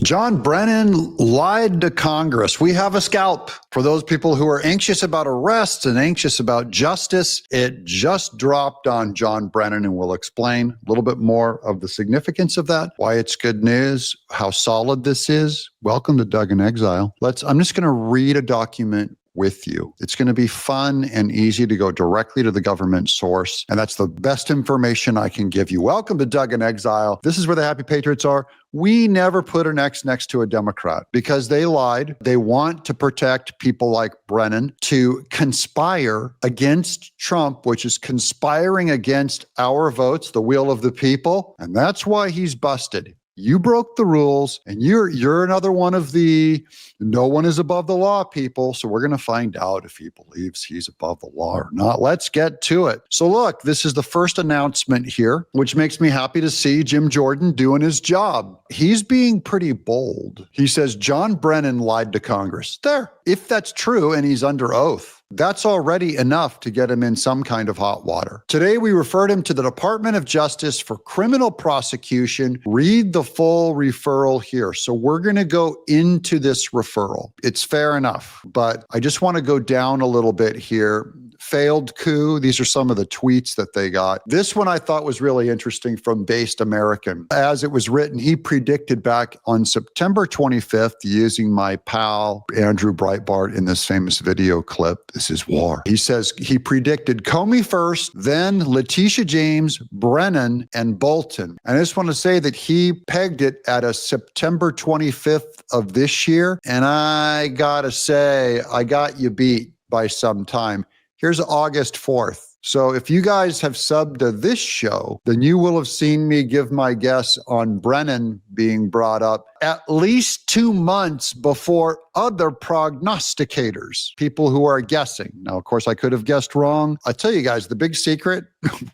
John Brennan lied to Congress. We have a scalp. For those people who are anxious about arrests and anxious about justice, it just dropped on John Brennan, and we'll explain a little bit more of the significance of that, why it's good news, how solid this is. Welcome to Doug in Exile. I'm just going to read a document with you. It's going to be fun and easy to go directly to the government source, and that's the best information I can give you. Welcome to Doug in Exile. This is where the happy patriots are. We never put an X next to a Democrat because they lied. They want to protect people like Brennan to conspire against Trump, which is conspiring against our votes, the will of the people, and that's why he's busted. You broke the rules, and you're another one of the no one is above the law people. So we're going to find out if he believes he's above the law or not. Let's get to it. So look, this is the first announcement here, which makes me happy to see Jim Jordan doing his job. He's being pretty bold. He says John Brennan lied to Congress. There, if that's true and he's under oath, that's already enough to get him in some kind of hot water. Today, we referred him to the Department of Justice for criminal prosecution. Read the full referral here. So we're going to go into this referral. It's fair enough, but I just want to go down a little bit here. Failed coup. These are some of the tweets that they got. This one I thought was really interesting from Based American. As it was written, he predicted back on September 25th, using my pal Andrew Breitbart in this famous video clip. This is war. He says he predicted Comey first, then Letitia James, Brennan, and Bolton. And I just want to say that he pegged it at a September 25th of this year. And I gotta say, I got you beat by some time. Here's August 4th. So if you guys have subbed to this show, then you will have seen me give my guess on Brennan being brought up at least 2 months before other prognosticators, people who are guessing. Now, of course, I could have guessed wrong. I tell you guys, the big secret,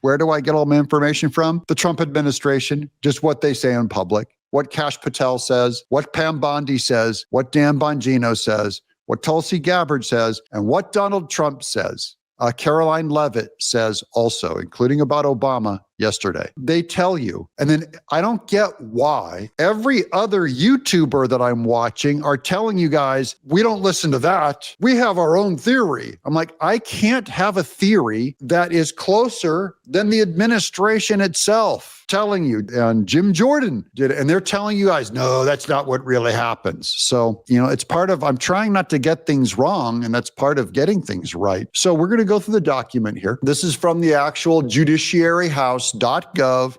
where do I get all my information from? The Trump administration, just what they say in public, what Kash Patel says, what Pam Bondi says, what Dan Bongino says, what Tulsi Gabbard says, and what Donald Trump says. Caroline Leavitt says also, including about Obama yesterday. They tell you. And then I don't get why every other YouTuber that I'm watching are telling you guys, we don't listen to that. We have our own theory. I'm like, I can't have a theory that is closer than the administration itself telling you. And Jim Jordan did it. And they're telling you guys, no, that's not what really happens. So, it's part of, I'm trying not to get things wrong. And that's part of getting things right. So we're going to go through the document here. This is from the actual judiciaryhouse.gov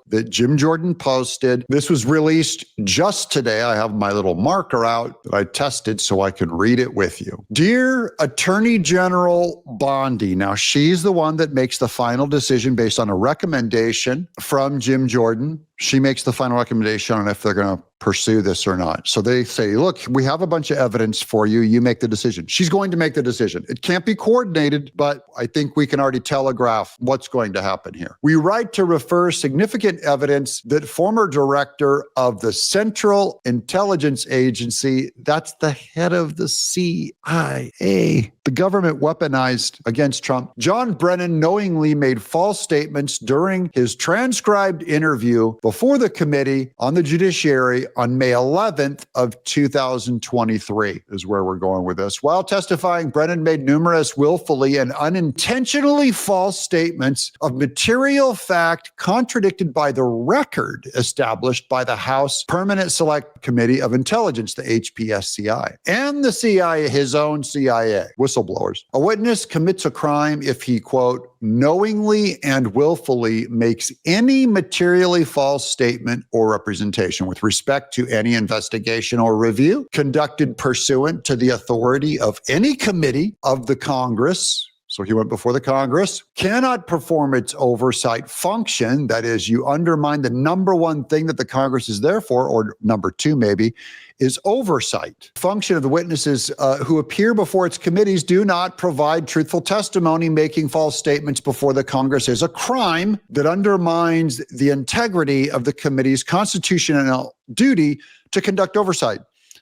that Jim Jordan posted. This was released just today. I have my little marker out that I tested so I can read it with you. Dear Attorney General Bondi. Now, she's the one that makes the final decision based on a recommendation from Jim Jordan. She makes the final recommendation on if they're going to pursue this or not. So they say, look, we have a bunch of evidence for you. You make the decision. She's going to make the decision. It can't be coordinated, but I think we can already telegraph what's going to happen here. We write to refer significant evidence that former director of the Central Intelligence Agency, that's the head of the CIA, the government weaponized against Trump, John Brennan knowingly made false statements during his transcribed interview before the committee on the judiciary on May 11th of 2023 is where we're going with this. While testifying, Brennan made numerous willfully and unintentionally false statements of material fact contradicted by the record established by the House Permanent Select Committee of Intelligence, the HPSCI, and the CIA, his own CIA, whistleblowers. A witness commits a crime if he, quote, knowingly and willfully makes any materially false statement or representation with respect to any investigation or review conducted pursuant to the authority of any committee of the Congress. So he went before the Congress, cannot perform its oversight function. That is, you undermine the number one thing that the Congress is there for, or number two, maybe, is oversight. Function of the witnesses who appear before its committees do not provide truthful testimony. Making false statements before the Congress is a crime that undermines the integrity of the committee's constitutional duty to conduct oversight.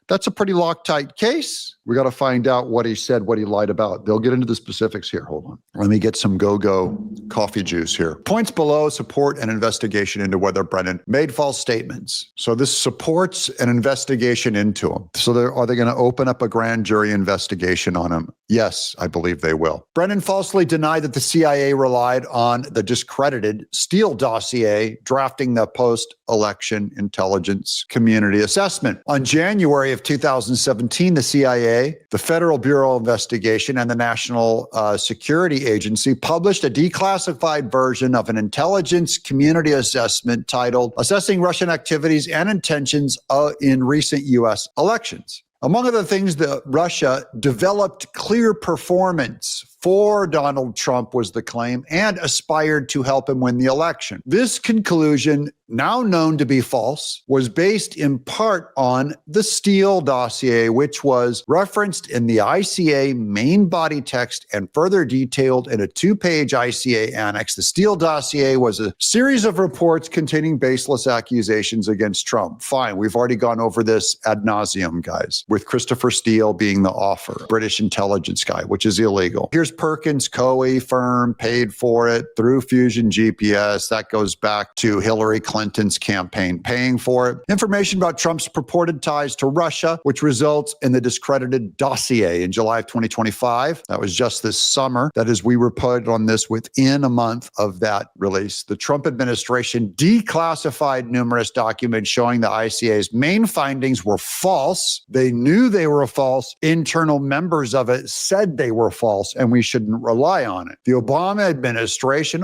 That's a pretty Loctite case. We got to find out what he said, what he lied about. They'll get into the specifics here. Hold on. Let me get some go-go coffee juice here. Points below support an investigation into whether Brennan made false statements. So this supports an investigation into him. So are they going to open up a grand jury investigation on him? Yes, I believe they will. Brennan falsely denied that the CIA relied on the discredited Steele dossier drafting the post-election intelligence community assessment. On January of 2017, the CIA, the Federal Bureau of Investigation, and the National Security Agency published a declassified version of an intelligence community assessment titled Assessing Russian Activities and Intentions in Recent U.S. Elections. Among other things, Russia developed clear performance for Donald Trump was the claim and aspired to help him win the election. This conclusion, now known to be false, was based in part on the Steele dossier, which was referenced in the ICA main body text and further detailed in a 2-page ICA annex. The Steele dossier was a series of reports containing baseless accusations against Trump. Fine, we've already gone over this ad nauseum, guys, with Christopher Steele being the author, British intelligence guy, which is illegal. Here's Perkins Coie firm paid for it through Fusion GPS. That goes back to Hillary Clinton's campaign paying for it. Information about Trump's purported ties to Russia, which results in the discredited dossier in July of 2025. That was just this summer. That is, we reported on this within a month of that release. The Trump administration declassified numerous documents showing the ICA's main findings were false. They knew they were false. Internal members of it said they were false, and we shouldn't rely on it. The Obama administration,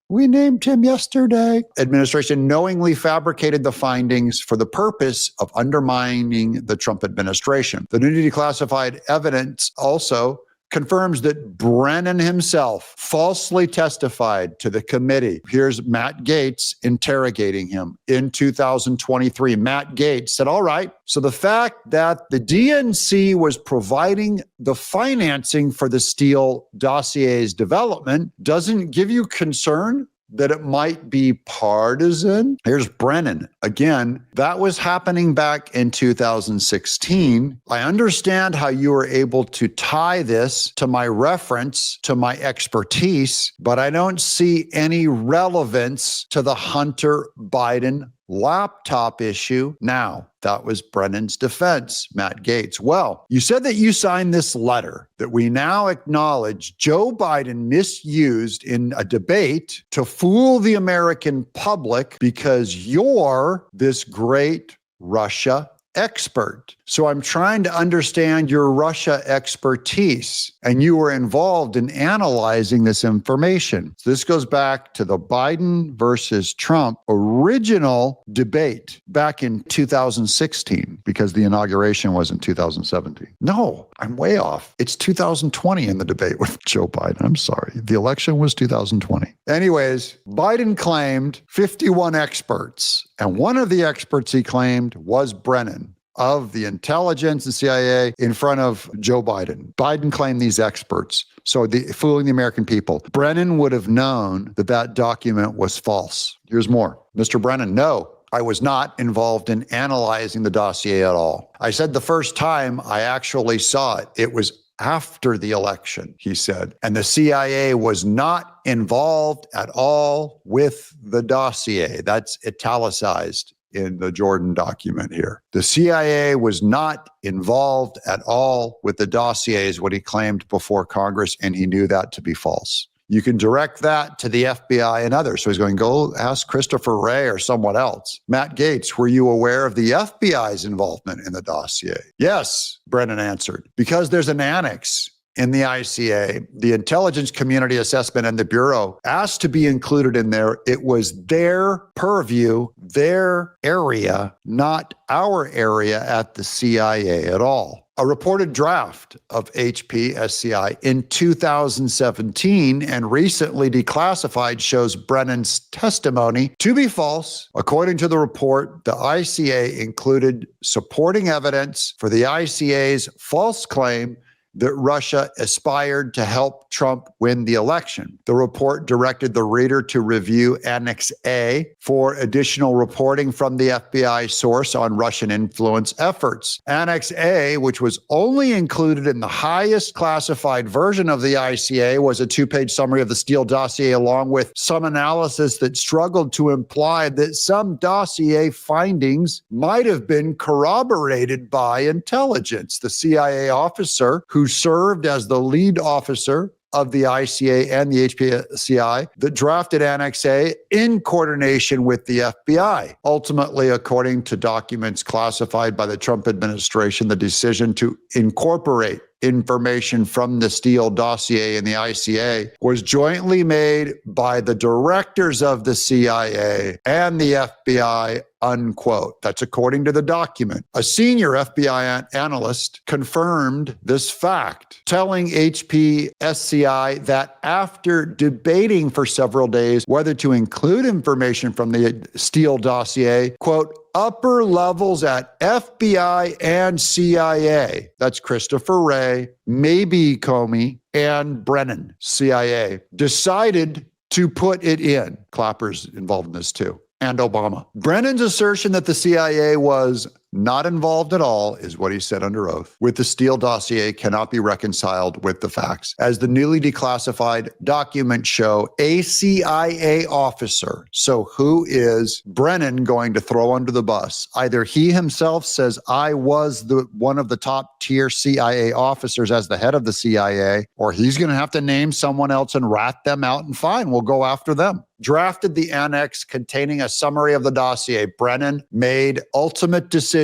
we named him yesterday, administration knowingly fabricated the findings for the purpose of undermining the Trump administration. The newly declassified evidence also confirms that Brennan himself falsely testified to the committee. Here's Matt Gaetz interrogating him in 2023. Matt Gaetz said, all right, so the fact that the DNC was providing the financing for the Steele dossier's development doesn't give you concern that it might be partisan? Here's Brennan. Again, that was happening back in 2016. I understand how you were able to tie this to my reference, to my expertise, but I don't see any relevance to the Hunter Biden laptop issue. Now, that was Brennan's defense, Matt Gaetz. Well, you said that you signed this letter that we now acknowledge Joe Biden misused in a debate to fool the American public because you're this great Russia expert. So I'm trying to understand your Russia expertise, and you were involved in analyzing this information. So this goes back to the Biden versus Trump original debate back in 2016, because the inauguration was in 2017. No, I'm way off. It's 2020 in the debate with Joe Biden. I'm sorry. The election was 2020. Anyways, Biden claimed 51 experts, and one of the experts he claimed was Brennan of the intelligence and CIA in front of Joe Biden. Biden claimed these experts. So fooling the American people. Brennan would have known that that document was false. Here's more. Mr. Brennan, no, I was not involved in analyzing the dossier at all. I said the first time I actually saw it, it was after the election, he said. And the CIA was not involved at all with the dossier. That's italicized in the Jordan document here. The CIA was not involved at all with the dossier, is what he claimed before Congress, and he knew that to be false. You can direct that to the FBI and others. So he's going, go ask Christopher Wray or someone else. Matt Gaetz, were you aware of the FBI's involvement in the dossier? Yes, Brennan answered, because there's an annex in the ICA, the Intelligence Community Assessment, and the Bureau asked to be included in there. It was their purview, their area, not our area at the CIA at all. A reported draft of HPSCI in 2017 and recently declassified shows Brennan's testimony to be false. According to the report, the ICA included supporting evidence for the ICA's false claim that Russia aspired to help Trump win the election. The report directed the reader to review Annex A for additional reporting from the FBI source on Russian influence efforts. Annex A, which was only included in the highest classified version of the ICA, was a two-page summary of the Steele dossier, along with some analysis that struggled to imply that some dossier findings might have been corroborated by intelligence. The CIA officer who served as the lead officer of the ICA and the HPCI that drafted Annex A in coordination with the FBI. Ultimately, according to documents classified by the Trump administration, the decision to incorporate information from the Steele dossier in the ICA was jointly made by the directors of the CIA and the FBI, unquote. That's according to the document. A senior FBI analyst confirmed this fact, telling HPSCI that after debating for several days whether to include information from the Steele dossier, quote, upper levels at FBI and CIA, that's Christopher Wray, maybe Comey, and Brennan, CIA, decided to put it in. Clapper's involved in this too, and Obama. Brennan's assertion that the CIA was not involved at all is what he said under oath with the Steele dossier cannot be reconciled with the facts. As the newly declassified documents show, a CIA officer. So who is Brennan going to throw under the bus? Either he himself says, I was one of the top tier CIA officers as the head of the CIA, or he's going to have to name someone else and rat them out, and fine, we'll go after them. Drafted the annex containing a summary of the dossier. Brennan made ultimate decision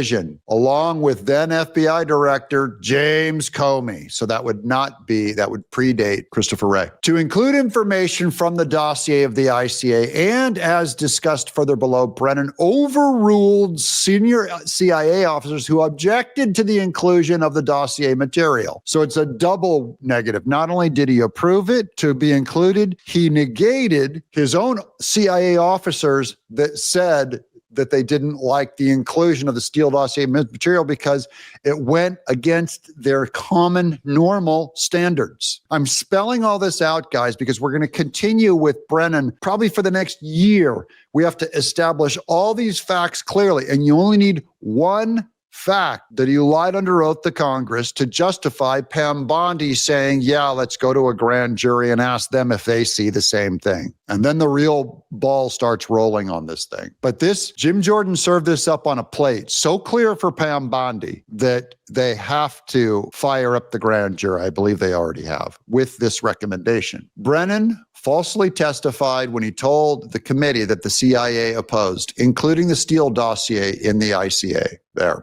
along with then FBI Director James Comey. So that would predate Christopher Wray. To include information from the dossier of the ICA, and as discussed further below, Brennan overruled senior CIA officers who objected to the inclusion of the dossier material. So it's a double negative. Not only did he approve it to be included, he negated his own CIA officers that said that they didn't like the inclusion of the Steele dossier material because it went against their common normal standards. I'm spelling all this out, guys, because we're going to continue with Brennan probably for the next year. We have to establish all these facts clearly, and you only need one fact that he lied under oath to Congress to justify Pam Bondi saying, yeah, let's go to a grand jury and ask them if they see the same thing. And then the real ball starts rolling on this thing. But Jim Jordan served this up on a plate so clear for Pam Bondi that they have to fire up the grand jury. I believe they already have with this recommendation. Brennan falsely testified when he told the committee that the CIA opposed, including the Steele dossier in the ICA.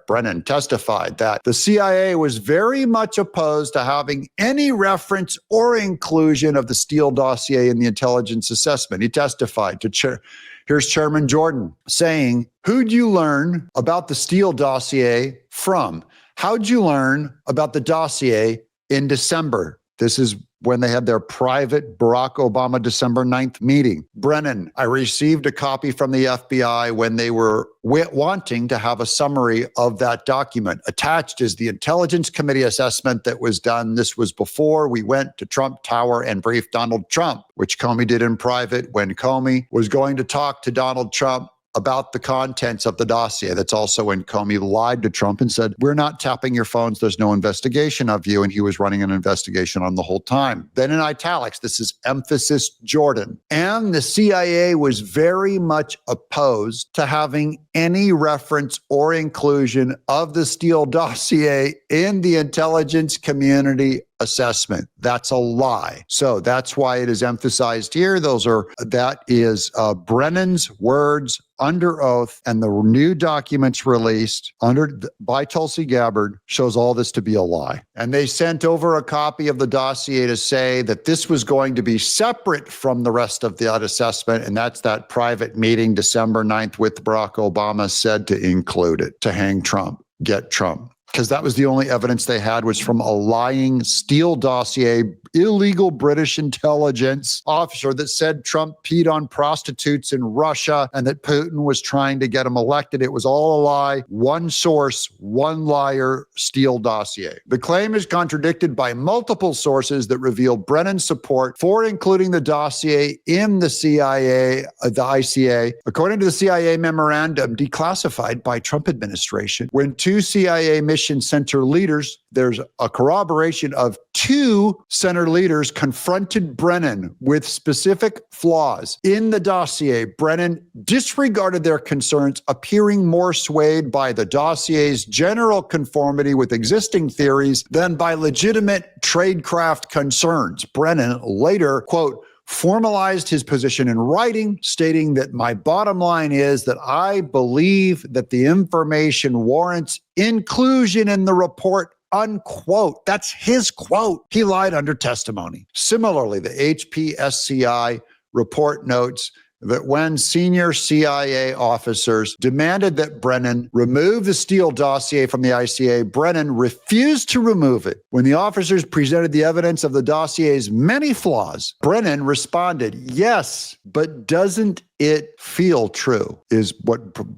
Brennan testified that the CIA was very much opposed to having any reference or inclusion of the Steele dossier in the intelligence assessment. He testified to here's Chairman Jordan saying, who'd you learn about the Steele dossier from? How'd you learn about the dossier in December? This is when they had their private Barack Obama December 9th meeting. Brennan, I received a copy from the FBI when they were wanting to have a summary of that document. Attached is the Intelligence Committee assessment that was done. This was before we went to Trump Tower and briefed Donald Trump, which Comey did in private when Comey was going to talk to Donald Trump about the contents of the dossier. That's also when Comey lied to Trump and said, we're not tapping your phones. There's no investigation of you. And he was running an investigation on the whole time. Then in italics, this is emphasis Jordan. And the CIA was very much opposed to having any reference or inclusion of the Steele dossier in the intelligence community assessment. That's a lie. So that's why it is emphasized here. That is Brennan's words under oath, and the new documents released by Tulsi Gabbard shows all this to be a lie. And they sent over a copy of the dossier to say that this was going to be separate from the rest of that assessment. And that's that private meeting December 9th with Barack Obama said to include it, to hang Trump, get Trump. because that was the only evidence they had, was from a lying Steele dossier, illegal British intelligence officer that said Trump peed on prostitutes in Russia and that Putin was trying to get him elected. It was all a lie. One source, one liar, Steele dossier. The claim is contradicted by multiple sources that reveal Brennan's support for including the dossier in the CIA, the ICA. According to the CIA memorandum declassified by Trump administration, when two CIA mission center leaders, there's a corroboration of two center leaders confronted Brennan with specific flaws in the dossier. Brennan disregarded their concerns, appearing more swayed by the dossier's general conformity with existing theories than by legitimate tradecraft concerns. Brennan later, quote, formalized his position in writing, stating that my bottom line is that I believe that the information warrants inclusion in the report, unquote. That's his quote. He lied under testimony. Similarly, the HPSCI report notes that when senior CIA officers demanded that Brennan remove the Steele dossier from the ICA, Brennan refused to remove it. When the officers presented the evidence of the dossier's many flaws, Brennan responded, yes, but doesn't it feel true, is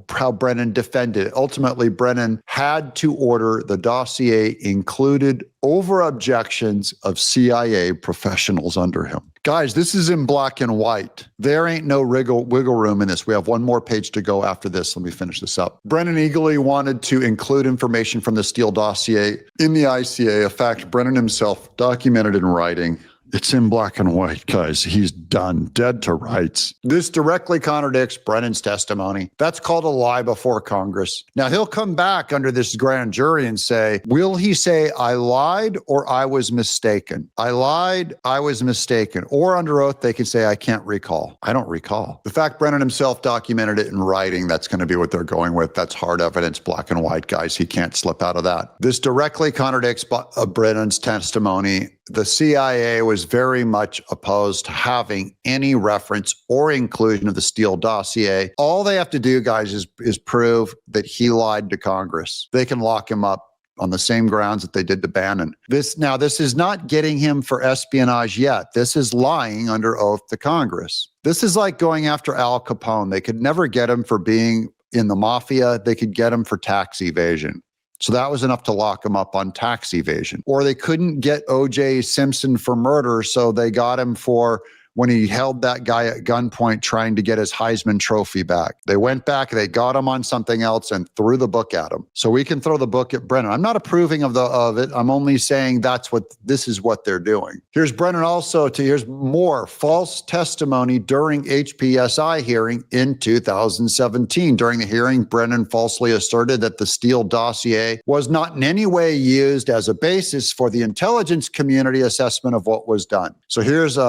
how Brennan defended it. Ultimately, Brennan had to order the dossier included over objections of CIA professionals under him. Guys, this is in black and white. There ain't no wiggle room in this. We have one more page to go after this. Let me finish this up. Brennan eagerly wanted to include information from the Steele dossier in the ICA, a fact Brennan himself documented in writing. It's in black and white, guys. He's done, dead to rights. This directly contradicts Brennan's testimony. That's called a lie before Congress. Now, he'll come back under this grand jury and say, will he say, I lied or I was mistaken? I lied, I was mistaken. Or under oath, they can say, I can't recall. I don't recall. The fact Brennan himself documented it in writing, that's going to be what they're going with. That's hard evidence, black and white, guys. He can't slip out of that. This directly contradicts Brennan's testimony. The CIA was very much opposed to having any reference or inclusion of the Steele dossier. All they have to do, guys, is prove that he lied to Congress. They can lock him up on the same grounds that they did to Bannon. This is not getting him for espionage yet. This is lying under oath to Congress. This is like going after Al Capone. They could never get him for being in the mafia. They could get him for tax evasion. So that was enough to lock him up on tax evasion. Or they couldn't get O.J. Simpson for murder, so they got him for when he held that guy at gunpoint trying to get his Heisman Trophy back. They went back, they got him on something else and threw the book at him. So we can throw the book at Brennan. I'm not approving of it. I'm only saying this is what they're doing. Here's Brennan also here's more false testimony during HPSI hearing in 2017. During the hearing, Brennan falsely asserted that the Steele dossier was not in any way used as a basis for the intelligence community assessment of what was done. So here's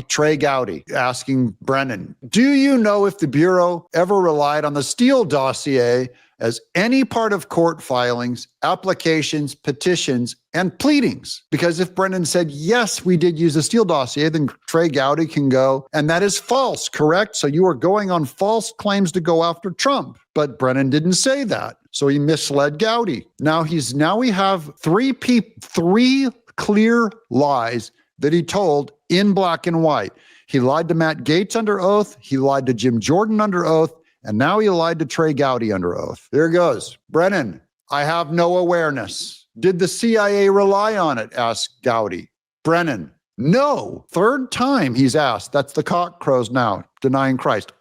Trey Gowdy, asking Brennan, do you know if the Bureau ever relied on the Steele dossier as any part of court filings, applications, petitions, and pleadings? Because if Brennan said, yes, we did use the Steele dossier, then Trey Gowdy can go, and that is false, correct? So you are going on false claims to go after Trump. But Brennan didn't say that. So he misled Gowdy. Now we have three clear lies that he told in black and white. He lied to Matt Gaetz under oath. He lied to Jim Jordan under oath. And now he lied to Trey Gowdy under oath. There it goes. Brennan, I have no awareness. Did the CIA rely on it? Asked Gowdy. Brennan, no. Third time he's asked. That's the cock crows now, denying Christ.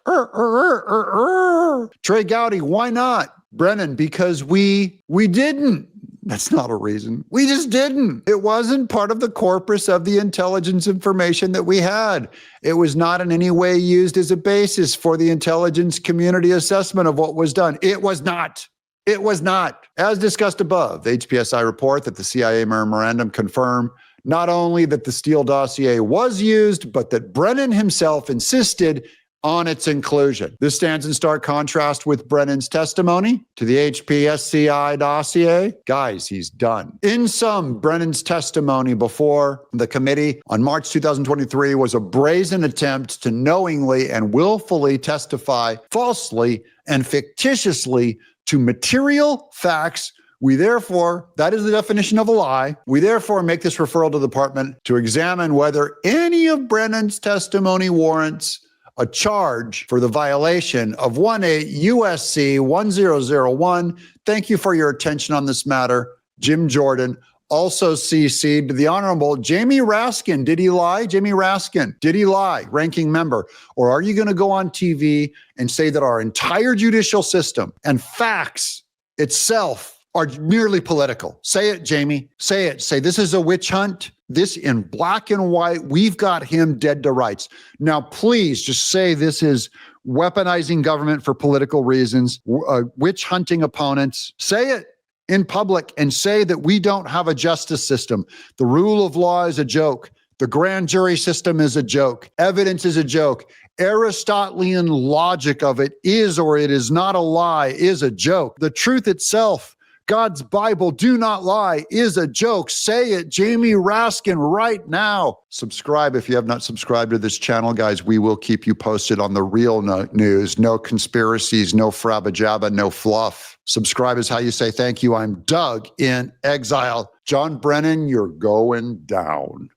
Trey Gowdy, why not? Brennan, because we didn't. That's not a reason. We just didn't. It wasn't part of the corpus of the intelligence information that we had. It was not in any way used as a basis for the intelligence community assessment of what was done. It was not. It was not. As discussed above, the HPSI report that the CIA memorandum confirmed not only that the Steele dossier was used, but that Brennan himself insisted on its inclusion. This stands in stark contrast with Brennan's testimony to the HPSCI dossier. Guys, he's done. In sum, Brennan's testimony before the committee on March 2023 was a brazen attempt to knowingly and willfully testify falsely and fictitiously to material facts We therefore, that is the definition of a lie. We therefore make this referral to the department to examine whether any of Brennan's testimony warrants a charge for the violation of 18 USC 1001. Thank you for your attention on this matter. Jim Jordan. Also CC'd to the Honorable Jamie Raskin. Did he lie? Jamie Raskin, did he lie? Ranking member. Or are you going to go on TV and say that our entire judicial system and facts itself are merely political? Say it, Jamie. Say it. Say this is a witch hunt. This in black and white. We've got him dead to rights. Now, please just say this is weaponizing government for political reasons, witch hunting opponents. Say it in public and say that we don't have a justice system. The rule of law is a joke. The grand jury system is a joke. Evidence is a joke. Aristotelian logic of it is or it is not a lie is a joke. The truth itself, God's Bible, do not lie, is a joke. Say it, Jamie Raskin, right now. Subscribe if you have not subscribed to this channel, guys. We will keep you posted on the real news. No conspiracies, no frabba-jabba, no fluff. Subscribe is how you say thank you. I'm Doug in Exile. John Brennan, you're going down.